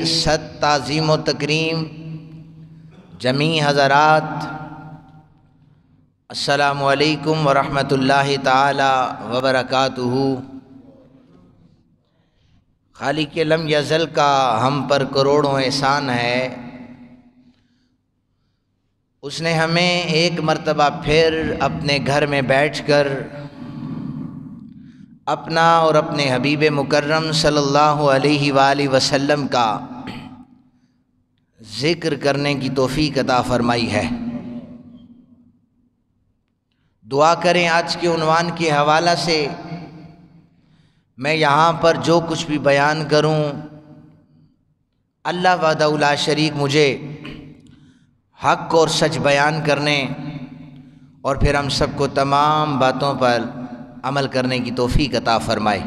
صد تعظیم و تکریم جمیع حضرات، السلام علیکم ورحمۃ اللہ تعالی وبرکاتہ۔ خالق لم یزل کا ہم پر کروڑوں احسان ہے، اس نے ہمیں ایک مرتبہ پھر اپنے گھر میں بیٹھ کر اپنا اور اپنے حبیب مکرم صلی اللہ علیہ وآلہ وسلم کا ذکر کرنے کی توفیق عطا فرمائی ہے۔ دعا کریں آج کے عنوان کے حوالہ سے میں یہاں پر جو کچھ بھی بیان کروں، اللہ وحدہ لا شریک مجھے حق اور سچ بیان کرنے اور پھر ہم سب کو تمام باتوں پر عمل کرنے کی توفیق عطا فرمائے۔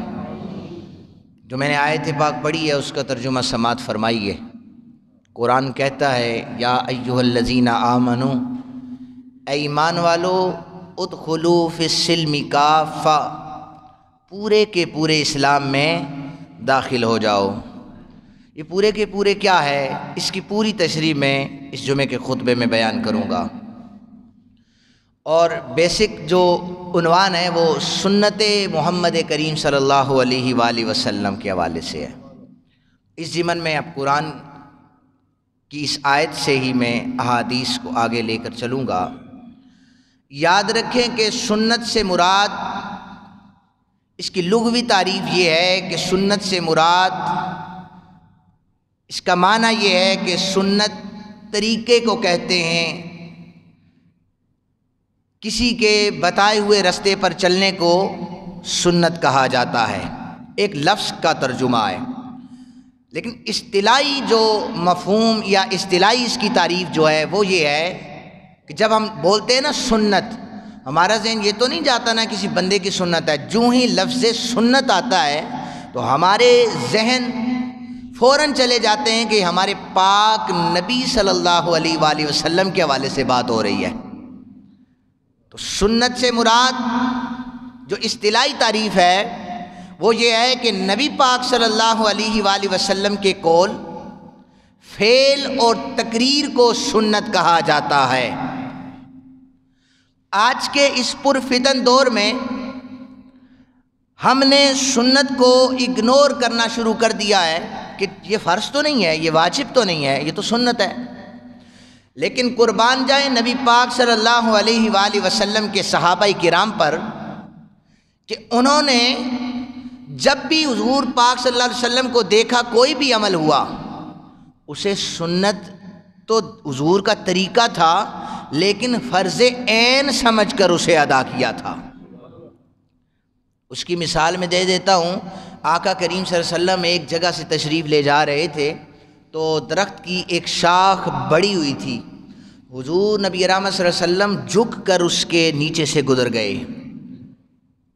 جو میں نے آیت پاک پڑھی ہے اس کا ترجمہ سماعت فرمائیے۔ قرآن کہتا ہے یا ایھا الذین آمنوا، اے ایمان والو، ادخلوا فی السلم کافہ، پورے کے پورے اسلام میں داخل ہو جاؤ۔ یہ پورے کے پورے کیا ہے، اس کی پوری تشریح میں اس جمعے کے خطبے میں بیان کروں گا، اور بیسک جو عنوان ہے وہ سنت محمد کریم صلی اللہ علیہ وآلہ وسلم کے حوالے سے ہے۔ اس ضمن میں اب قرآن کی اس آیت سے ہی میں احادیث کو آگے لے کر چلوں گا۔ یاد رکھیں کہ سنت سے مراد، اس کی لغوی تعریف یہ ہے کہ سنت سے مراد، اس کا معنی یہ ہے کہ سنت طریقے کو کہتے ہیں، کسی کے بتائے ہوئے راستے پر چلنے کو سنت کہا جاتا ہے، ایک لفظ کا ترجمہ ہے۔ لیکن اصطلاحی جو مفہوم یا اصطلاحی اس کی تعریف جو ہے وہ یہ ہے کہ جب ہم بولتے ہیں نا سنت، ہمارا ذہن یہ تو نہیں جاتا نا کسی بندے کی سنت ہے، جو ہی لفظ سنت آتا ہے تو ہمارے ذہن فوراً چلے جاتے ہیں کہ ہمارے پاک نبی صلی اللہ علیہ وآلہ وسلم کے حوالے سے بات ہو رہی ہے۔ تو سنت سے مراد جو اصطلاحی تعریف ہے وہ یہ ہے کہ نبی پاک صلی اللہ علیہ وآلہ وسلم کے قول، فعل اور تقریر کو سنت کہا جاتا ہے۔ آج کے اس پرفتن دور میں ہم نے سنت کو اگنور کرنا شروع کر دیا ہے کہ یہ فرض تو نہیں ہے، یہ واجب تو نہیں ہے، یہ تو سنت ہے۔ لیکن قربان جائیں نبی پاک صلی اللہ علیہ وآلہ وسلم کے صحابہ کرام پر کہ انہوں نے جب بھی حضور پاک صلی اللہ علیہ وسلم کو دیکھا، کوئی بھی عمل ہوا، اسے سنت تو حضور کا طریقہ تھا لیکن فرض عین سمجھ کر اسے ادا کیا تھا۔ اس کی مثال میں دے دیتا ہوں۔ آقا کریم صلی اللہ علیہ وسلم ایک جگہ سے تشریف لے جا رہے تھے تو درخت کی ایک شاخ بڑی ہوئی تھی، حضور نبی رحمت صلی اللہ علیہ وسلم جھک کر اس کے نیچے سے گزر گئے۔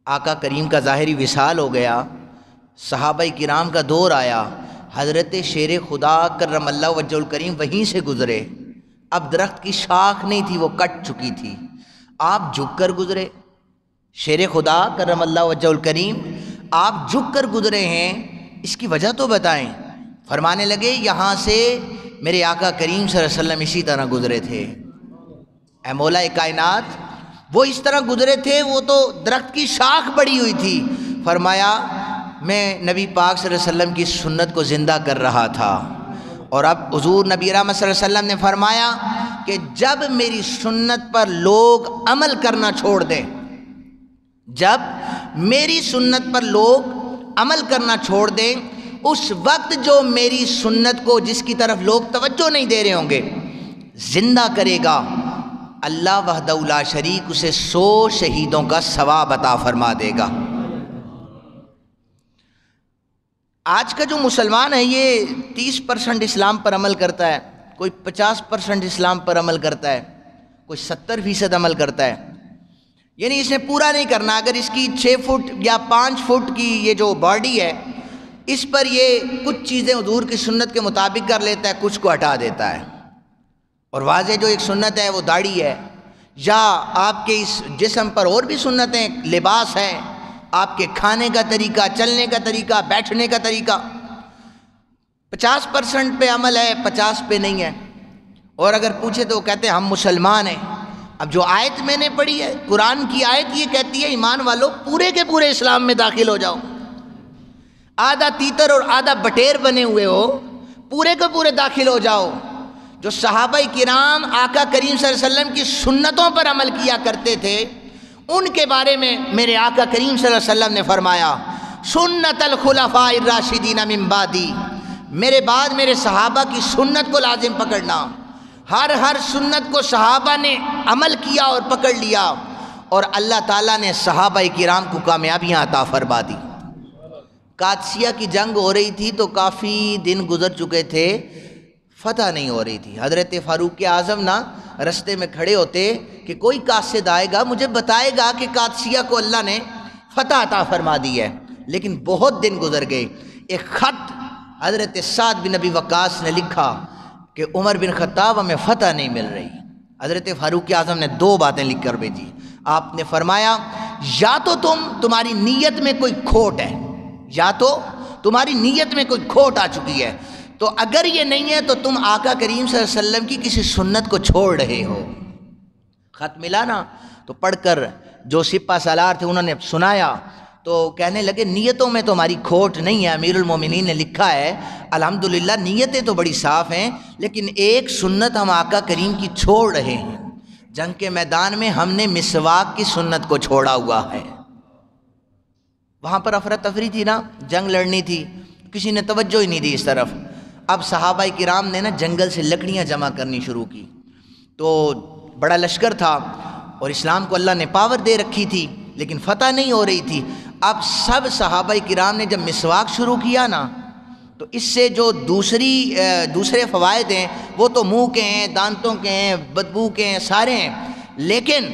آقا کریم کا ظاہری وصال ہو گیا، صحابہ کرام کا دور آیا، حضرت شیر خدا کرم اللہ وجہ الکریم وہیں سے گزرے۔ اب درخت کی شاخ نہیں تھی، وہ کٹ چکی تھی، آپ جھک کر گزرے۔ شیر خدا کرم اللہ وجہ الکریم آپ جھک کر گزرے ہیں، اس کی وجہ تو بتائیں۔ فرمانے لگے یہاں سے میرے آقا کریم صلی اللہ علیہ وسلم اسی طرح گزرے تھے، اے مولا کائنات، وہ اس طرح گزرے تھے، وہ تو درخت کی شاخ بڑی ہوئی تھی۔ فرمایا میں نبی پاک صلی اللہ علیہ وسلم کی سنت کو زندہ کر رہا تھا، اور اب حضور نبی رحمت صلی اللہ علیہ وسلم نے فرمایا کہ جب میری سنت پر لوگ عمل کرنا چھوڑ دیں، جب میری سنت پر لوگ عمل کرنا چھوڑ دیں، اس وقت جو میری سنت کو جس کی طرف لوگ توجہ نہیں دے رہے ہوں گے زندہ کرے گا، اللہ وحدہ لا شریک اسے 100 شہیدوں کا ثواب عطا فرما دے گا۔ آج کا جو مسلمان ہے یہ 30% اسلام پر عمل کرتا ہے، کوئی 50% اسلام پر عمل کرتا ہے، کوئی 70% عمل کرتا ہے، یعنی اس نے پورا نہیں کرنا۔ اگر اس کی 6 فٹ یا 5 فٹ کی یہ جو باڈی ہے، اس پر یہ کچھ چیزیں حضور کی سنت کے مطابق کر لیتا ہے، کچھ کو ہٹا دیتا ہے۔ اور واضح جو ایک سنت ہے وہ داڑھی ہے، یا آپ کے اس جسم پر اور بھی سنتیں، لباس ہے، آپ کے کھانے کا طریقہ، چلنے کا طریقہ، بیٹھنے کا طریقہ۔ 50% پہ عمل ہے، 50 پہ نہیں ہے. اور اگر پوچھے تو وہ کہتے ہیں ہم مسلمان ہیں. اب جو آیت میں نے پڑھی ہے، قرآن کی آیت یہ کہتی ہے ایمان والو پورے کے پورے اسلام میں داخل ہو جاؤ. آدھا تیتر اور آدھا بٹیر بنے ہوئے ہو، پورے کے پورے داخل ہو جاؤ. جو صحابہ کرام آقا کریم صلی اللہ علیہ وسلم کی سنتوں پر عمل کیا کرتے تھے، ان کے بارے میں میرے آقا کریم صلی اللہ علیہ وسلم نے فرمایا سنت الخلفاء الراشدین من بعدی، میرے بعد میرے صحابہ کی سنت کو لازم پکڑنا. ہر سنت کو صحابہ نے عمل کیا اور پکڑ لیا، اور اللہ تعالیٰ نے صحابہ کرام کو کامیابیاں عطا فرما دی. قادسیہ کی جنگ ہو رہی تھی تو کافی دن گزر چکے تھے، فتح نہیں ہو رہی تھی. حضرت فاروق اعظم نا رستے میں کھڑے ہوتے کہ کوئی قاصد آئے گا مجھے بتائے گا کہ قادسیہ کو اللہ نے فتح عطا فرما دی ہے. لیکن بہت دن گزر گئے. ایک خط حضرت سعد بن ابی وقاص نے لکھا کہ عمر بن خطاب ہمیں فتح نہیں مل رہی. حضرت فاروق اعظم نے 2 باتیں لکھ کر بھیجی. آپ نے فرمایا یا تو تمہاری نیت میں کوئی کھوٹ ہے، یا تو تمہاری نیت میں کوئی کھوٹ آ چکی ہے، تو اگر یہ نہیں ہے تو تم آقا کریم صلی اللہ علیہ وسلم کی کسی سنت کو چھوڑ رہے ہو. خط ملا نا تو پڑھ کر جو سپہ سالار تھے انہوں نے سنایا تو کہنے لگے نیتوں میں تو ہماری کھوٹ نہیں ہے. امیر المومنین نے لکھا ہے الحمدللہ نیتیں تو بڑی صاف ہیں، لیکن ایک سنت ہم آقا کریم کی چھوڑ رہے ہیں. جنگ کے میدان میں ہم نے مسواک کی سنت کو چھوڑا ہوا ہے. وہاں پر افراتفری تھی نا، جنگ لڑنی تھی، کسی نے توجہ ہی نہیں دی اس طرف. اب صحابہ کرام نے نا جنگل سے لکڑیاں جمع کرنی شروع کی. تو بڑا لشکر تھا اور اسلام کو اللہ نے پاور دے رکھی تھی، لیکن فتح نہیں ہو رہی تھی. اب سب صحابہ کرام نے جب مسواک شروع کیا نا تو اس سے جو دوسرے فوائد ہیں وہ تو منہ کے ہیں، دانتوں کے ہیں، بدبو کے ہیں، سارے ہیں. لیکن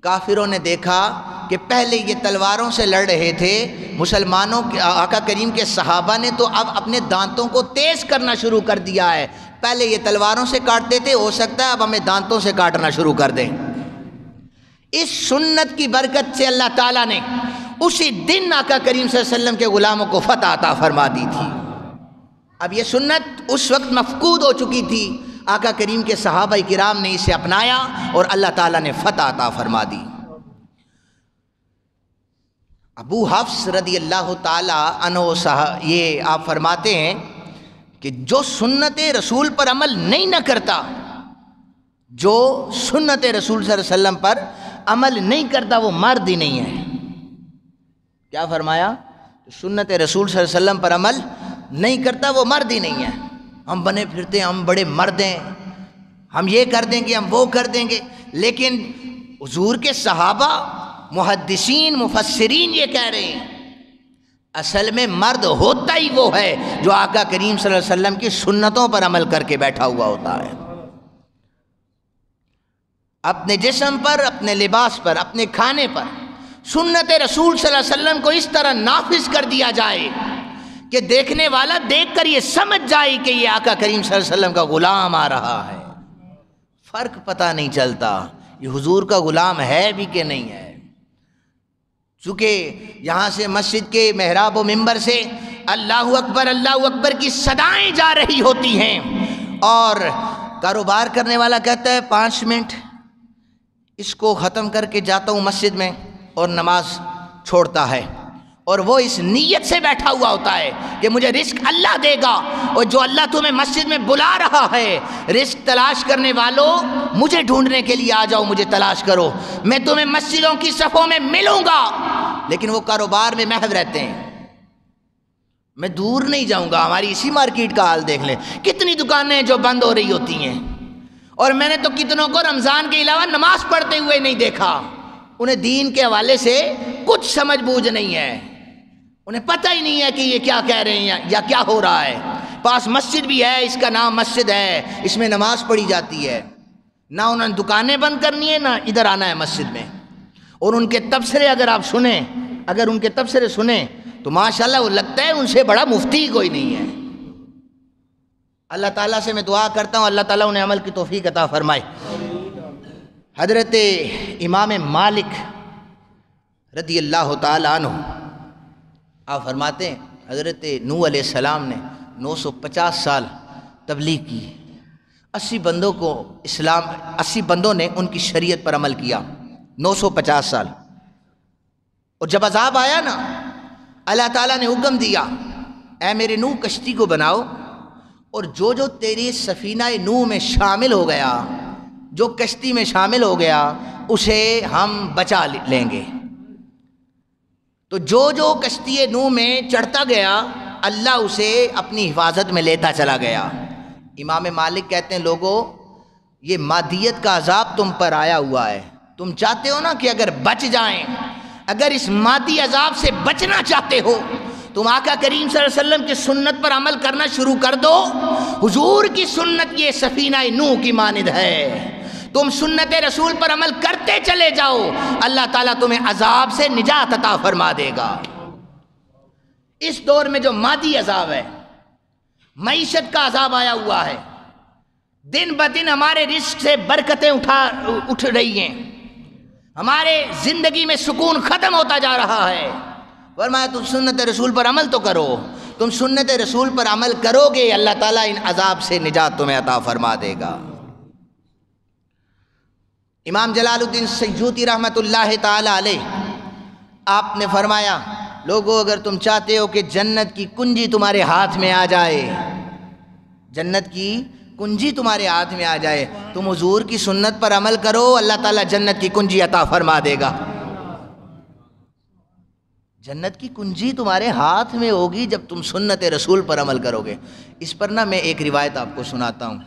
کافروں نے دیکھا کہ پہلے یہ تلواروں سے لڑ رہے تھے، مسلمانوں کے آقا کریم کے صحابہ نے تو اب اپنے دانتوں کو تیز کرنا شروع کر دیا ہے. پہلے یہ تلواروں سے کاٹتے تھے، ہو سکتا ہے اب ہمیں دانتوں سے کاٹنا شروع کر دیں. اس سنت کی برکت سے اللہ تعالیٰ نے اسی دن آقا کریم صلی اللہ علیہ وسلم کے غلاموں کو فتح عطا فرما دی تھی. اب یہ سنت اس وقت مفقود ہو چکی تھی، آقا کریم کے صحابہ کرام نے اسے اپنایا اور اللہ تعالیٰ نے فتح عطا فرما دی. ابو حفص رضی اللہ تعالیٰ عنہ یہ آپ فرماتے ہیں کہ جو سنت رسول پر عمل نہیں نہ کرتا، جو سنت رسول صلی اللہ علیہ وسلم پر عمل نہیں کرتا وہ مرد ہی نہیں ہے. کیا فرمایا؟ سنت رسول صلی اللہ علیہ وسلم پر عمل نہیں کرتا وہ مرد ہی نہیں ہے. ہم بنے پھرتے ہیں ہم بڑے مرد ہیں، ہم یہ کر دیں گے، ہم وہ کر دیں گے. لیکن حضور کے صحابہ، محدثین، مفسرین یہ کہہ رہے ہیں اصل میں مرد ہوتا ہی وہ ہے جو آقا کریم صلی اللہ علیہ وسلم کی سنتوں پر عمل کر کے بیٹھا ہوا ہوتا ہے. اپنے جسم پر، اپنے لباس پر، اپنے کھانے پر سنت رسول صلی اللہ علیہ وسلم کو اس طرح نافذ کر دیا جائے کہ دیکھنے والا دیکھ کر یہ سمجھ جائے کہ یہ آقا کریم صلی اللہ علیہ وسلم کا غلام آ رہا ہے. فرق پتہ نہیں چلتا یہ حضور کا غلام ہے بھی کہ نہیں ہے. چونکہ یہاں سے مسجد کے محراب و منبر سے اللہ اکبر کی صدائیں جا رہی ہوتی ہیں، اور کاروبار کرنے والا کہتا ہے 5 منٹ اس کو ختم کر کے جاتا ہوں مسجد میں، اور نماز چھوڑتا ہے. اور وہ اس نیت سے بیٹھا ہوا ہوتا ہے کہ مجھے رزق اللہ دے گا، اور جو اللہ تمہیں مسجد میں بلا رہا ہے، رزق تلاش کرنے والوں مجھے ڈھونڈنے کے لیے آ جاؤ، مجھے تلاش کرو، میں تمہیں مسجدوں کی صفوں میں ملوں گا. لیکن وہ کاروبار میں محو رہتے ہیں. میں دور نہیں جاؤں گا، ہماری اسی مارکیٹ کا حال دیکھ لیں، کتنی دکانیں جو بند ہو رہی ہوتی ہیں، اور میں نے تو کتنوں کو رمضان کے علاوہ نماز پڑھتے ہوئے نہیں دیکھا. انہیں دین کے حوالے سے کچھ سمجھ بوجھ نہیں ہے، انہیں پتہ ہی نہیں ہے کہ یہ کیا کہہ رہے ہیں یا کیا ہو رہا ہے. پاس مسجد بھی ہے، اس کا نام مسجد ہے، اس میں نماز پڑھی جاتی ہے، نہ انہوں نے دکانیں بند کرنی ہے نہ ادھر آنا ہے مسجد میں. اور ان کے تبصرے اگر آپ سنیں، اگر ان کے تبصرے سنیں تو ماشاءاللہ وہ لگتا ہے ان سے بڑا مفتی کوئی نہیں ہے. اللہ تعالیٰ سے میں دعا کرتا ہوں اللہ تعالیٰ انہیں عمل کی توفیق عطا فرمائے. حضرت امام مالک رضی اللہ تعالیٰ عنہ آپ فرماتے ہیں حضرت نوح علیہ السلام نے 950 سال تبلیغ کی، 80 بندوں کو اسلام، 80 بندوں نے ان کی شریعت پر عمل کیا 950 سال۔ اور جب عذاب آیا نا، اللہ تعالیٰ نے حکم دیا اے میرے نوح کشتی کو بناؤ، اور جو جو تیری سفینہ نوح میں شامل ہو گیا، جو کشتی میں شامل ہو گیا اسے ہم بچا لیں گے۔ تو جو جو کشتی نوح میں چڑھتا گیا اللہ اسے اپنی حفاظت میں لیتا چلا گیا۔ امام مالک کہتے ہیں لوگوں یہ مادیت کا عذاب تم پر آیا ہوا ہے، تم چاہتے ہو نا کہ اگر بچ جائیں، اگر اس مادی عذاب سے بچنا چاہتے ہو، تم آقا کریم صلی اللہ علیہ وسلم کی سنت پر عمل کرنا شروع کر دو۔ حضور کی سنت یہ سفینہ نوح کی مانند ہے، تم سنت رسول پر عمل کرتے چلے جاؤ، اللہ تعالیٰ تمہیں عذاب سے نجات عطا فرما دے گا۔ اس دور میں جو مادی عذاب ہے، معیشت کا عذاب آیا ہوا ہے، دن بدن ہمارے رزق سے برکتیں اٹھ رہی ہیں، ہمارے زندگی میں سکون ختم ہوتا جا رہا ہے۔ فرمایا تم سنت رسول پر عمل تو کرو، تم سنت رسول پر عمل کرو گے اللہ تعالیٰ ان عذاب سے نجات تمہیں عطا فرما دے گا۔ امام جلال الدین سیوطی رحمۃ اللہ تعالی علیہ آپ نے فرمایا لوگو اگر تم چاہتے ہو کہ جنت کی کنجی تمہارے ہاتھ میں آ جائے، جنت کی کنجی تمہارے ہاتھ میں آ جائے، تم حضور کی سنت پر عمل کرو، اللہ تعالیٰ جنت کی کنجی عطا فرما دے گا۔ جنت کی کنجی تمہارے ہاتھ میں ہوگی جب تم سنت رسول پر عمل کرو گے۔ اس پر میں ایک روایت آپ کو سناتا ہوں۔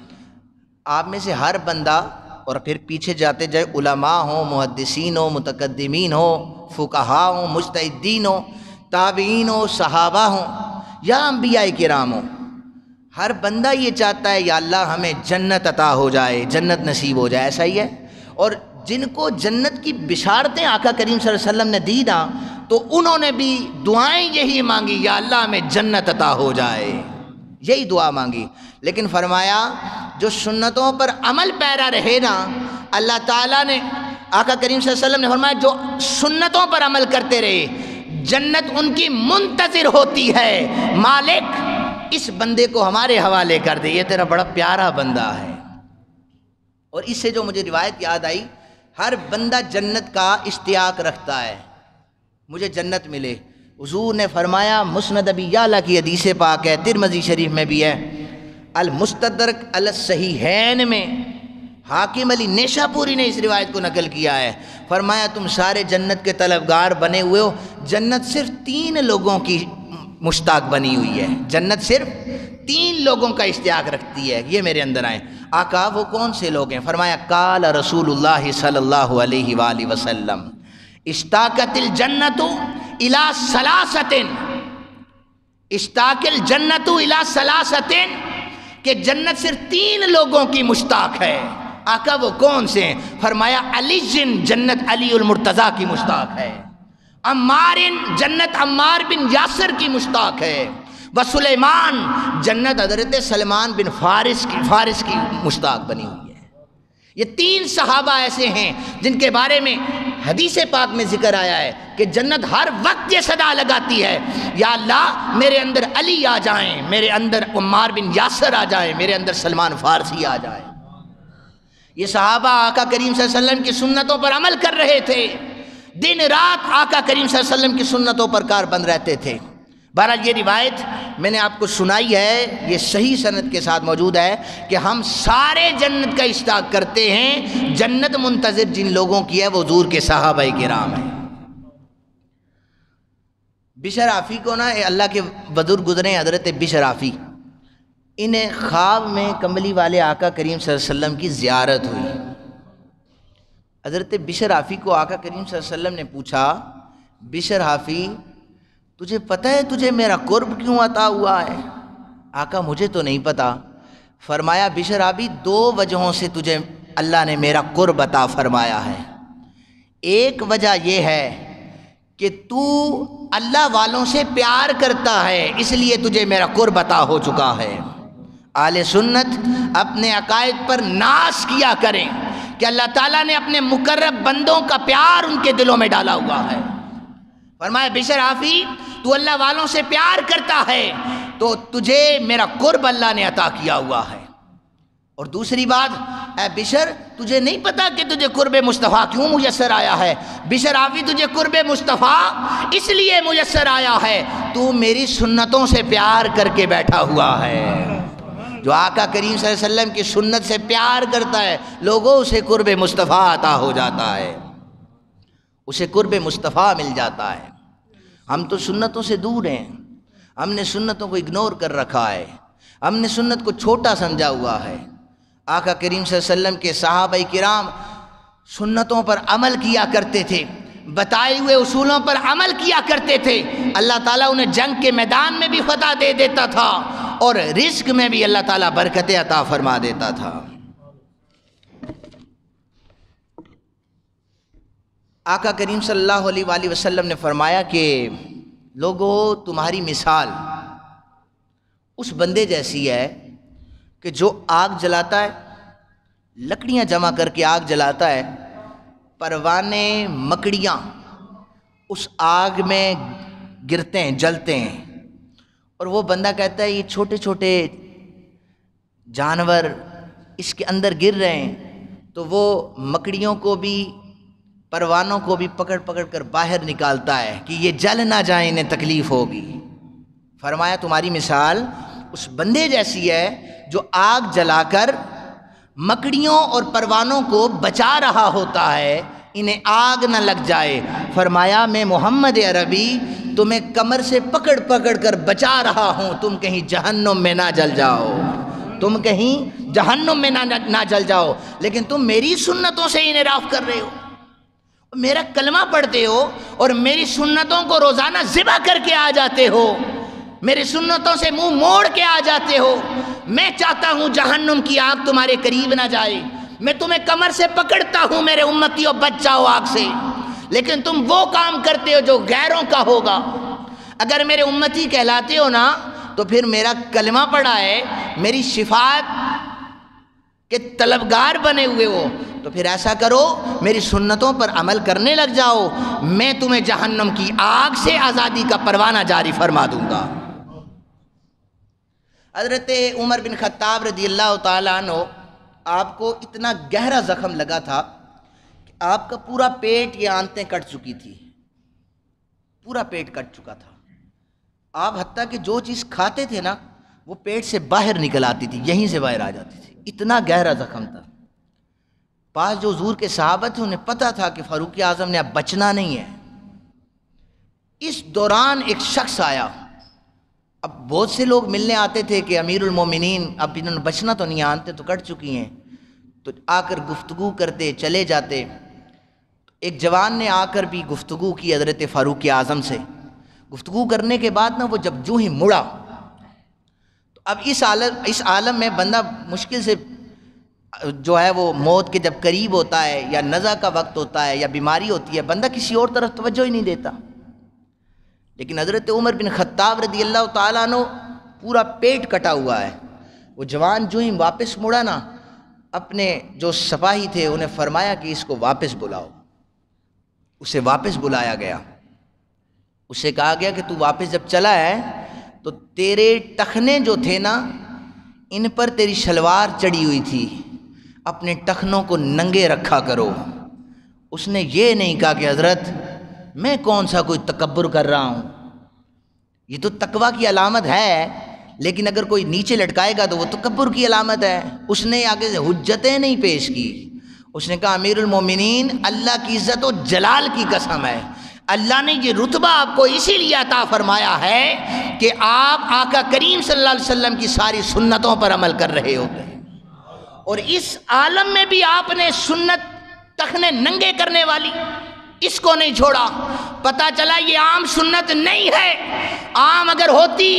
آپ میں سے ہر بندہ، اور پھر پیچھے جاتے جائے علماء ہوں، محدثین ہوں، متقدمین ہوں، فقہاء ہوں، مجتہدین ہوں، تابعین ہوں، صحابہ ہوں یا انبیاء کرام ہوں، ہر بندہ یہ چاہتا ہے یا اللہ ہمیں جنت عطا ہو جائے، جنت نصیب ہو جائے، ایسا ہی ہے۔ اور جن کو جنت کی بشارتیں آقا کریم صلی اللہ علیہ وسلم نے دی نا، تو انہوں نے بھی دعائیں یہی مانگی یا اللہ ہمیں جنت عطا ہو جائے، یہی دعا مانگی۔ لیکن فرمایا جو سنتوں پر عمل پیرا رہے نا، اللہ تعالیٰ نے، آقا کریم صلی اللہ علیہ وسلم نے فرمایا جو سنتوں پر عمل کرتے رہے جنت ان کی منتظر ہوتی ہے، مالک اس بندے کو ہمارے حوالے کر دے، یہ تیرا بڑا پیارا بندہ ہے۔ اور اس سے جو مجھے روایت یاد آئی، ہر بندہ جنت کا اشتیاق رکھتا ہے، مجھے جنت ملے۔ حضور نے فرمایا، مسند ابی یعلا کی حدیث پاک ہے، ترمذی شریف میں بھی ہے، المستدرک علی الصحیحین میں حاکم علی نیشاپوری نے اس روایت کو نقل کیا ہے۔ فرمایا تم سارے جنت کے طلبگار بنے ہوئے ہو، جنت صرف 3 لوگوں کی مشتاق بنی ہوئی ہے، جنت صرف 3 لوگوں کا اشتیاق رکھتی ہے، یہ میرے اندر آئیں۔ آقا وہ کون سے لوگ ہیں؟ فرمایا قال رسول اللہ صلی اللہ علیہ وآلہ وسلم اشتاقت الجنت الی ثلاثۃ، اشتاق الجنت الی ثلاثۃ، کہ جنت صرف 3 لوگوں کی مشتاق ہے۔ آقا وہ کون سے ہیں؟ فرمایا علی، جنت علی المرتضیٰ کی مشتاق ہے، عمار، جنت عمار بن یاسر کی مشتاق ہے، وسلیمان، جنت حضرت سلمان بن فارس کی مشتاق بنی ہوئی ہے۔ یہ 3 صحابہ ایسے ہیں جن کے بارے میں حدیث پاک میں ذکر آیا ہے کہ جنت ہر وقت یہ صدا لگاتی ہے، یا اللہ میرے اندر علی آ جائیں، میرے اندر عمار بن یاسر آ جائیں، میرے اندر سلمان فارسی آ جائیں۔ یہ صحابہ آقا کریم صلی اللہ علیہ وسلم کی سنتوں پر عمل کر رہے تھے، دن رات آقا کریم صلی اللہ علیہ وسلم کی سنتوں پر کاربند رہتے تھے۔ بہرحال یہ روایت میں نے آپ کو سنائی ہے، یہ صحیح سند کے ساتھ موجود ہے کہ ہم سارے جنت کا اشتیاق کرتے ہیں، جنت منتظر جن لوگوں کی ہے وہ حضور کے صحابہ کرام ہیں۔ بشر حافی کو نا اللہ کے بزرگ گزرے حضرت بشر حافی، انہیں خواب میں کملی والے آقا کریم صلی اللہ علیہ وسلم کی زیارت ہوئی۔ حضرت بشر حافی کو آقا کریم صلی اللہ علیہ وسلم نے پوچھا، بشر حافی تجھے پتہ ہے تجھے میرا قرب کیوں عطا ہوا ہے؟ آقا مجھے تو نہیں پتا۔ فرمایا بشر حافی 2 وجہوں سے تجھے اللہ نے میرا قرب عطا فرمایا ہے۔ ایک وجہ یہ ہے کہ تو اللہ والوں سے پیار کرتا ہے، اس لیے تجھے میرا قرب عطا ہو چکا ہے۔ اہل سنت اپنے عقائد پر ناز کیا کریں کہ اللہ تعالیٰ نے اپنے مقرب بندوں کا پیار ان کے دلوں میں ڈالا ہوا ہے۔ فرمایا بشر حافی تو اللہ والوں سے پیار کرتا ہے، تو تجھے میرا قرب اللہ نے عطا کیا ہوا ہے۔ اور دوسری بات، اے بشر تجھے نہیں پتا کہ تجھے قرب مصطفیٰ کیوں میسر آیا ہے؟ بشر آفی تجھے قرب مصطفیٰ اس لیے میسر آیا ہے، تو میری سنتوں سے پیار کر کے بیٹھا ہوا ہے۔ جو آقا کریم صلی اللہ علیہ وسلم کی سنت سے پیار کرتا ہے لوگوں، اسے قرب مصطفیٰ عطا ہو جاتا ہے، اسے قرب مصطفیٰ مل جاتا ہے۔ ہم تو سنتوں سے دور ہیں، ہم نے سنتوں کو اگنور کر رکھا ہے، ہم نے سنت کو چھوٹا سمجھا ہوا ہے۔ آقا کریم صلی اللہ علیہ وسلم کے صحابہ کرام سنتوں پر عمل کیا کرتے تھے، بتائے ہوئے اصولوں پر عمل کیا کرتے تھے، اللہ تعالیٰ انہیں جنگ کے میدان میں بھی فتح دے دیتا تھا اور رزق میں بھی اللہ تعالیٰ برکت عطا فرما دیتا تھا۔ آقا کریم صلی اللہ علیہ وآلہ وسلم نے فرمایا کہ لوگوں، تمہاری مثال اس بندے جیسی ہے کہ جو آگ جلاتا ہے، لکڑیاں جمع کر کے آگ جلاتا ہے، پروانے مکڑیاں اس آگ میں گرتے ہیں، جلتے ہیں، اور وہ بندہ کہتا ہے یہ چھوٹے چھوٹے جانور اس کے اندر گر رہے ہیں، تو وہ مکڑیوں کو بھی پروانوں کو بھی پکڑ پکڑ کر باہر نکالتا ہے کہ یہ جل نہ جائیں، انہیں تکلیف ہوگی۔ فرمایا تمہاری مثال اس بندے جیسی ہے جو آگ جلا کر مکڑیوں اور پروانوں کو بچا رہا ہوتا ہے، انہیں آگ نہ لگ جائے۔ فرمایا میں محمد عربی تمہیں کمر سے پکڑ پکڑ کر بچا رہا ہوں، تم کہیں جہنم میں نہ جل جاؤ، تم کہیں جہنم میں نہ جل جاؤ، لیکن تم میری سنتوں سے انحراف کر رہے ہو، میرا کلمہ پڑھتے ہو اور میری سنتوں کو روزانہ ذبح کر کے آ جاتے ہو، میری سنتوں سے منہ موڑ کے آ جاتے ہو۔ میں چاہتا ہوں جہنم کی آگ تمہارے قریب نہ جائے، میں تمہیں کمر سے پکڑتا ہوں میرے امتیوں بچ جاؤ آگ سے، لیکن تم وہ کام کرتے ہو جو غیروں کا ہوگا۔ اگر میرے امتی کہلاتے ہو نا تو پھر میرا کلمہ پڑھا ہے، میری شفاعت کے طلبگار بنے ہوئے ہو، تو پھر ایسا کرو میری سنتوں پر عمل کرنے لگ جاؤ، میں تمہیں جہنم کی آگ سے آزادی کا پروانہ جاری فرما دوں گا۔ حضرت عمر بن خطاب رضی اللہ تعالیٰ عنہ، آپ کو اتنا گہرا زخم لگا تھا کہ آپ کا پورا پیٹ یا آنتیں کٹ چکی تھی، پورا پیٹ کٹ چکا تھا۔ آپ حتیٰ کہ جو چیز کھاتے تھے نا وہ پیٹ سے باہر نکل آتی تھی، یہیں سے باہر آ جاتی تھی، اتنا گہرا زخم تھا۔ پاس جو حضور کے صحابہ تھے انہیں پتہ تھا کہ فاروق اعظم نے اب بچنا نہیں ہے۔ اس دوران ایک شخص آیا، اب بہت سے لوگ ملنے آتے تھے کہ امیر المومنین اب انہوں نے بچنا تو نہیں، آنتے تو کٹ چکی ہیں، تو آ کر گفتگو کرتے چلے جاتے۔ ایک جوان نے آ کر بھی گفتگو کی حضرت فاروق اعظم سے، گفتگو کرنے کے بعد نا وہ جب جو ہی مڑا تو اب اس عالم میں بندہ مشکل سے جو ہے وہ موت کے جب قریب ہوتا ہے یا نزع کا وقت ہوتا ہے یا بیماری ہوتی ہے، بندہ کسی اور طرف توجہ ہی نہیں دیتا، لیکن حضرت عمر بن خطاب رضی اللہ تعالیٰ عنہ پورا پیٹ کٹا ہوا ہے۔ وہ جوان جو ہی واپس مڑا نا، اپنے جو سپاہی تھے انہیں فرمایا کہ اس کو واپس بلاؤ۔ اسے واپس بلایا گیا، اسے کہا گیا کہ تو واپس جب چلا ہے تو تیرے ٹخنے جو تھے نا ان پر تیری شلوار چڑھی ہوئی تھی، اپنے ٹخنوں کو ننگے رکھا کرو۔ اس نے یہ نہیں کہا کہ حضرت میں کون سا کوئی تکبر کر رہا ہوں، یہ تو تقویٰ کی علامت ہے، لیکن اگر کوئی نیچے لٹکائے گا تو وہ تکبر کی علامت ہے۔ اس نے آگے سے حجتیں نہیں پیش کی، اس نے کہا امیر المومنین اللہ کی عزت و جلال کی قسم ہے، اللہ نے یہ رتبہ آپ کو اسی لیے عطا فرمایا ہے کہ آپ آقا کریم صلی اللہ علیہ وسلم کی ساری سنتوں پر عمل کر رہے ہوتے ہیں، اور اس عالم میں بھی آپ نے سنت ٹخنے ننگے کرنے والی اس کو نہیں چھوڑا۔ پتہ چلا یہ عام سنت نہیں ہے، عام اگر ہوتی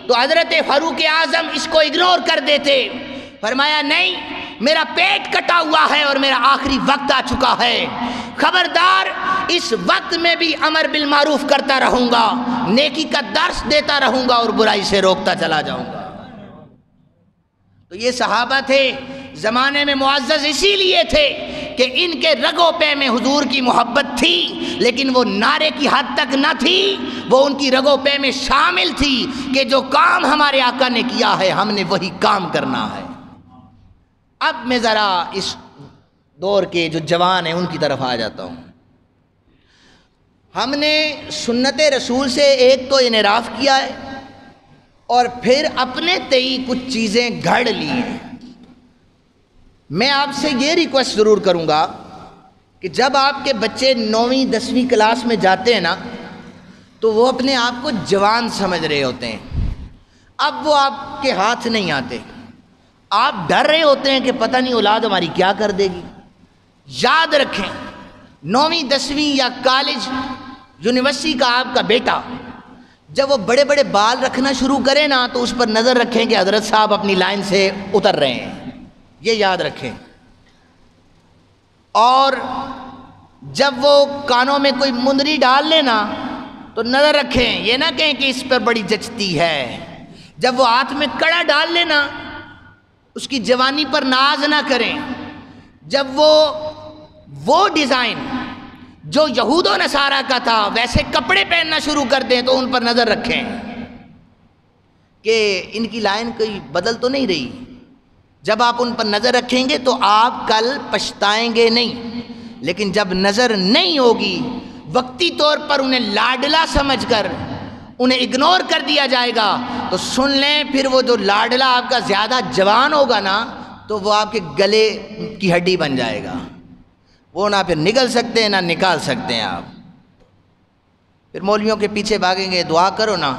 تو حضرت فاروق اعظم اس کو اگنور کر دیتے۔ فرمایا نہیں، میرا پیٹ کٹا ہوا ہے اور میرا آخری وقت آ چکا ہے، خبردار اس وقت میں بھی امر بالمعروف کرتا رہوں گا، نیکی کا درس دیتا رہوں گا اور برائی سے روکتا چلا جاؤں گا۔ تو یہ صحابہ تھے، زمانے میں معزز اسی لیے تھے کہ ان کے رگوں پہ میں حضور کی محبت تھی، لیکن وہ نعرے کی حد تک نہ تھی، وہ ان کی رگوں پہ میں شامل تھی کہ جو کام ہمارے آقا نے کیا ہے ہم نے وہی کام کرنا ہے۔ اب میں ذرا اس دور کے جو جوان ہیں ان کی طرف آ جاتا ہوں۔ ہم نے سنت رسول سے ایک تو انحراف کیا ہے اور پھر اپنے تئی کچھ چیزیں گھڑ لی ہیں۔ میں آپ سے یہ ریکویسٹ ضرور کروں گا کہ جب آپ کے بچے 9ویں 10ویں کلاس میں جاتے ہیں نا تو وہ اپنے آپ کو جوان سمجھ رہے ہوتے ہیں، اب وہ آپ کے ہاتھ نہیں آتے، آپ ڈر رہے ہوتے ہیں کہ پتہ نہیں اولاد ہماری کیا کر دے گی۔ یاد رکھیں 9ویں 10ویں یا کالج یونیورسٹی کا آپ کا بیٹا جب وہ بڑے بڑے بال رکھنا شروع کرے نا تو اس پر نظر رکھیں کہ حضرت صاحب اپنی لائن سے اتر رہے ہیں، یہ یاد رکھیں۔ اور جب وہ کانوں میں کوئی مندری ڈال لینا تو نظر رکھیں، یہ نہ کہیں کہ اس پر بڑی جچتی ہے۔ جب وہ ہاتھ میں کڑا ڈال لینا اس کی جوانی پر ناز نہ کریں۔ جب وہ ڈیزائن جو یہود و نصارہ کا تھا ویسے کپڑے پہننا شروع کر دیں تو ان پر نظر رکھیں کہ ان کی لائن کوئی بدل تو نہیں رہی۔ جب آپ ان پر نظر رکھیں گے تو آپ کل پچھتائیں گے نہیں، لیکن جب نظر نہیں ہوگی وقتی طور پر انہیں لاڈلا سمجھ کر انہیں اگنور کر دیا جائے گا تو سن لیں پھر وہ جو لاڈلا آپ کا زیادہ جوان ہوگا نا تو وہ آپ کے گلے کی ہڈی بن جائے گا، وہ نہ پھر نگل سکتے ہیں نہ نکال سکتے ہیں آپ۔ پھر مولویوں کے پیچھے بھاگیں گے، دعا کرو نا،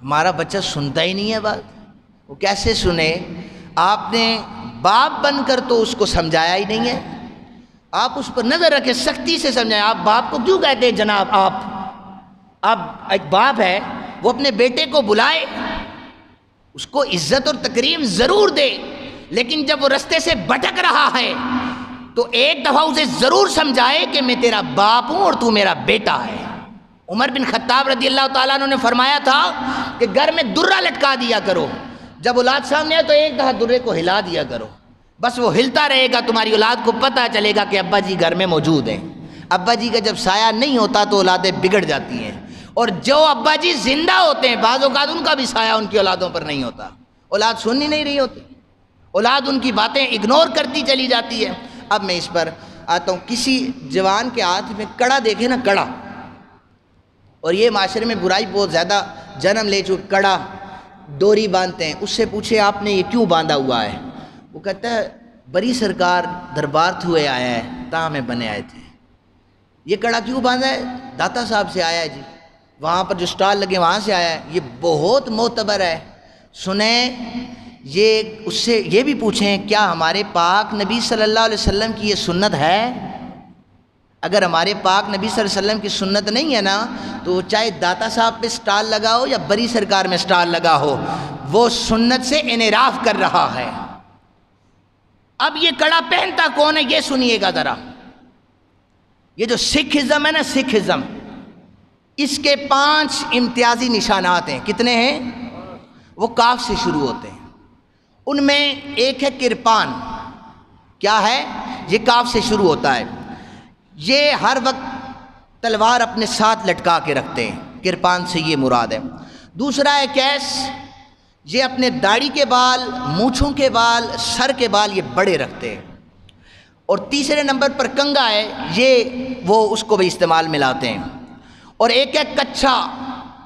ہمارا بچہ سنتا ہی نہیں ہے بات، وہ کیسے سنے؟ آپ نے باپ بن کر تو اس کو سمجھایا ہی نہیں ہے، آپ اس پر نظر رکھیں، سختی سے سمجھائیں۔ آپ باپ کو کیوں کہتے ہیں جناب؟ آپ ایک باپ ہے، وہ اپنے بیٹے کو بلائے، اس کو عزت اور تکریم ضرور دے، لیکن جب وہ رستے سے بھٹک رہا ہے تو ایک دفعہ اسے ضرور سمجھائے کہ میں تیرا باپ ہوں اور تو میرا بیٹا ہے۔ عمر بن خطاب رضی اللہ تعالیٰ عنہ نے فرمایا تھا کہ گھر میں درہ لٹکا دیا کرو، جب اولاد سامنے آئے تو ایک دفعہ درے کو ہلا دیا کرو، بس وہ ہلتا رہے گا، تمہاری اولاد کو پتہ چلے گا کہ ابا جی گھر میں موجود ہیں۔ ابا جی کا جب سایہ نہیں ہوتا تو اولادیں بگڑ جاتی ہیں، اور جو ابا جی زندہ ہوتے ہیں بعض اوقات ان کا بھی سایہ ان کی اولادوں پر نہیں ہوتا، اولاد سن ہی نہیں رہی ہوتی، اولاد ان کی باتیں اگنور کرتی چلی جاتی ہے۔ اب میں اس پر آتا ہوں، کسی جوان کے ہاتھ میں کڑا دیکھے نا، کڑا، اور یہ معاشرے میں برائی بہت زیادہ جنم لے چکے، کڑا ڈوری باندھتے ہیں، اس سے پوچھے آپ نے یہ کیوں باندھا ہوا ہے؟ وہ کہتا ہے بڑی سرکار دربار ہوئے آیا ہے تا ہمیں بنے آئے تھے۔ یہ کڑا کیوں باندھا ہے؟ داتا صاحب سے آیا ہے جی، وہاں پر جو سٹال لگے وہاں سے آیا ہے، یہ بہت معتبر ہے۔ سنیں یہ اس سے یہ بھی پوچھیں کیا ہمارے پاک نبی صلی اللہ علیہ وسلم کی یہ سنت ہے؟ اگر ہمارے پاک نبی صلی اللہ علیہ وسلم کی سنت نہیں ہے نا تو چاہے داتا صاحب پہ سٹال لگا ہو یا بری سرکار میں سٹال لگا ہو، وہ سنت سے انحراف کر رہا ہے۔ اب یہ کڑا پہنتا کون ہے یہ سنیے گا ذرا۔ یہ جو سکھزم ہے نا، سکھزم، اس کے 5 امتیازی نشانات ہیں۔ کتنے ہیں؟ وہ کاف سے شروع ہوتے ہیں، ان میں ایک ہے کرپان۔ کیا ہے یہ؟ کاف سے شروع ہوتا ہے۔ یہ ہر وقت تلوار اپنے ساتھ لٹکا کے رکھتے ہیں، کرپان سے یہ مراد ہے۔ دوسرا ہے کیس، یہ اپنے داڑھی کے بال، مونچھوں کے بال، سر کے بال یہ بڑے رکھتے ہیں۔ اور تیسرے نمبر پر کنگا ہے، یہ وہ اس کو بھی استعمال میں لاتے ہیں۔ اور ایک ہے کچھا،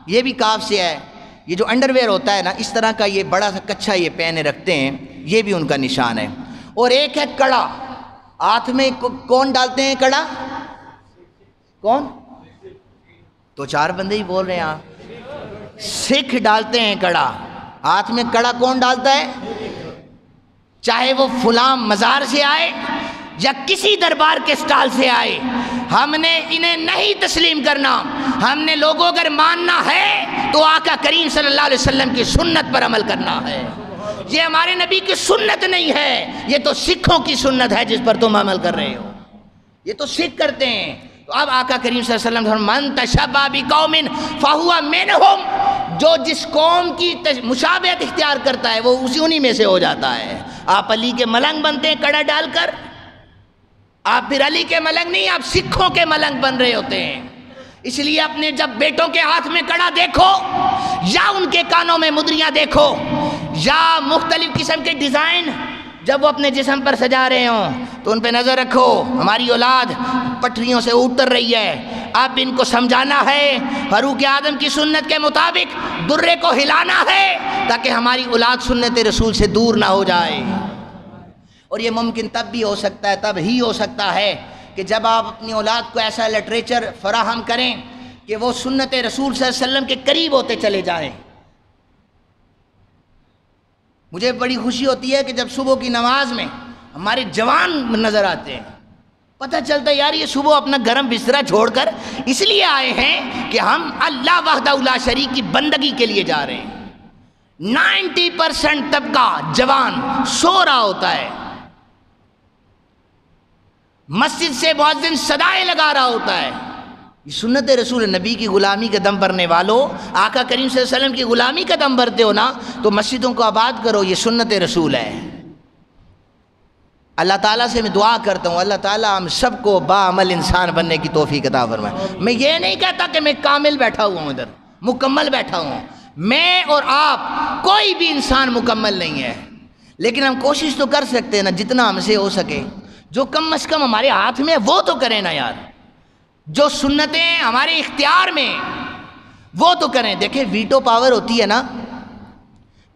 یہ بھی کاف سے ہے، یہ جو انڈر ویئر ہوتا ہے نا اس طرح کا، یہ بڑا سا کچھا یہ پہنے رکھتے ہیں، یہ بھی ان کا نشان ہے۔ اور ایک ہے کڑا، ہاتھ میں کون ڈالتے ہیں کڑا؟ کون؟ تو 4 بندے ہی بول رہے ہیں آپ۔ سکھ ڈالتے ہیں کڑا، ہاتھ میں کڑا کون ڈالتا ہے؟ چاہے وہ فلاں مزار سے آئے یا کسی دربار کے سٹال سے آئے، ہم نے انہیں نہیں تسلیم کرنا۔ ہم نے لوگوں اگر ماننا ہے تو آقا کریم صلی اللہ علیہ وسلم کی سنت پر عمل کرنا ہے۔ یہ ہمارے نبی کی سنت نہیں ہے، یہ تو سکھوں کی سنت ہے جس پر تم عمل کر رہے ہو، یہ تو سکھ کرتے ہیں۔ تو اب آقا کریم صلی اللہ علیہ وسلم من تشبہ بقوم فہو منہم، جو جس قوم کی مشابہت اختیار کرتا ہے وہ انہی میں سے ہو جاتا ہے۔ آپ علی کے ملنگ بنتے ہیں کڑا ڈال کر، آپ پھر علی کے ملنگ نہیں، آپ سکھوں کے ملنگ بن رہے ہوتے ہیں۔ اس لیے اپنے جب بیٹوں کے ہاتھ میں کڑا دیکھو، یا ان کے کانوں میں مدریاں دیکھو، یا مختلف قسم کے ڈیزائن جب وہ اپنے جسم پر سجا رہے ہوں، تو ان پہ نظر رکھو، ہماری اولاد پٹریوں سے اتر رہی ہے۔ اب ان کو سمجھانا ہے، فاروق اعظم کی سنت کے مطابق درے کو ہلانا ہے تاکہ ہماری اولاد سنت رسول سے دور نہ ہو جائے۔ اور یہ ممکن تب بھی ہو سکتا ہے، تب ہی ہو سکتا ہے کہ جب آپ اپنی اولاد کو ایسا لٹریچر فراہم کریں کہ وہ سنت رسول صلی اللہ علیہ وسلم کے قریب ہوتے چلے جائیں۔ مجھے بڑی خوشی ہوتی ہے کہ جب صبح کی نماز میں ہمارے جوان نظر آتے ہیں، پتہ چلتا ہے یار یہ صبح اپنا گرم بسترا چھوڑ کر اس لیے آئے ہیں کہ ہم اللہ وحدہ لا شریک کی بندگی کے لیے جا رہے ہیں۔ 90% طبقہ جوان سو رہا ہوتا ہے، مسجد سے مؤذن صدائیں لگا رہا ہوتا ہے۔ یہ سنت رسول نبی کی غلامی کا دم بھرنے والوں، آقا کریم صلی اللہ علیہ وسلم کی غلامی کا دم بھرتے ہو نا، تو مسجدوں کو آباد کرو، یہ سنت رسول ہے۔ اللہ تعالیٰ سے میں دعا کرتا ہوں، اللہ تعالیٰ ہم سب کو باعمل انسان بننے کی توفیق عطا فرمائے۔ میں یہ نہیں کہتا کہ میں کامل بیٹھا ہوا ہوں، ادھر مکمل بیٹھا ہوں، میں اور آپ کوئی بھی انسان مکمل نہیں ہے، لیکن ہم کوشش تو کر سکتے ہیں نا جتنا ہم سے ہو سکے، جو کم از کم ہمارے ہاتھ میں ہے وہ تو کریں نا یار، جو سنتیں ہمارے اختیار میں وہ تو کریں۔ دیکھیں ویٹو پاور ہوتی ہے نا،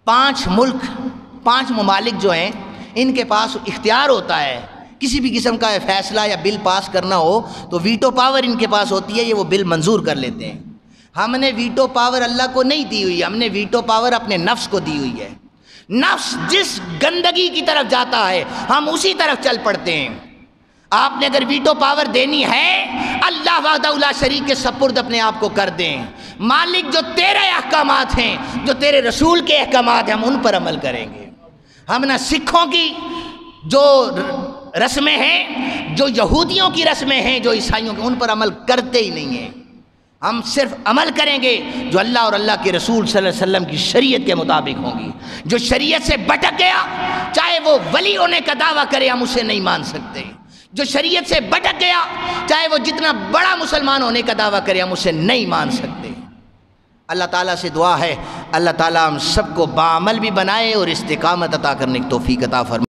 5 ممالک جو ہیں ان کے پاس اختیار ہوتا ہے، کسی بھی قسم کا فیصلہ یا بل پاس کرنا ہو تو ویٹو پاور ان کے پاس ہوتی ہے، یہ وہ بل منظور کر لیتے ہیں۔ ہم نے ویٹو پاور اللہ کو نہیں دی ہوئی، ہم نے ویٹو پاور اپنے نفس کو دی ہوئی ہے۔ نفس جس گندگی کی طرف جاتا ہے ہم اسی طرف چل پڑتے ہیں۔ آپ نے اگر ویٹو پاور دینی ہے، اللہ وحدہ لا شریک کے سپرد اپنے آپ کو کر دیں۔ مالک جو تیرے احکامات ہیں، جو تیرے رسول کے احکامات ہیں، ہم ان پر عمل کریں گے۔ ہم نہ سکھوں کی جو رسمیں ہیں، جو یہودیوں کی رسمیں ہیں، جو عیسائیوں کی، ان پر عمل کرتے ہی نہیں ہیں۔ ہم صرف عمل کریں گے جو اللہ اور اللہ کے رسول صلی اللہ علیہ وسلم کی شریعت کے مطابق ہوں گی۔ جو شریعت سے بھٹک گیا، چاہے وہ ولی ہونے کا دعویٰ کرے، ہم اسے نہیں مان سکتے۔ جو شریعت سے بھٹک گیا، چاہے وہ جتنا بڑا مسلمان ہونے کا دعویٰ کرے، ہم اسے نہیں مان سکتے۔ اللہ تعالیٰ سے دعا ہے اللہ تعالیٰ ہم سب کو باعمل بھی بنائے اور استقامت عطا کرنے کی توفیق عطا فرمائے۔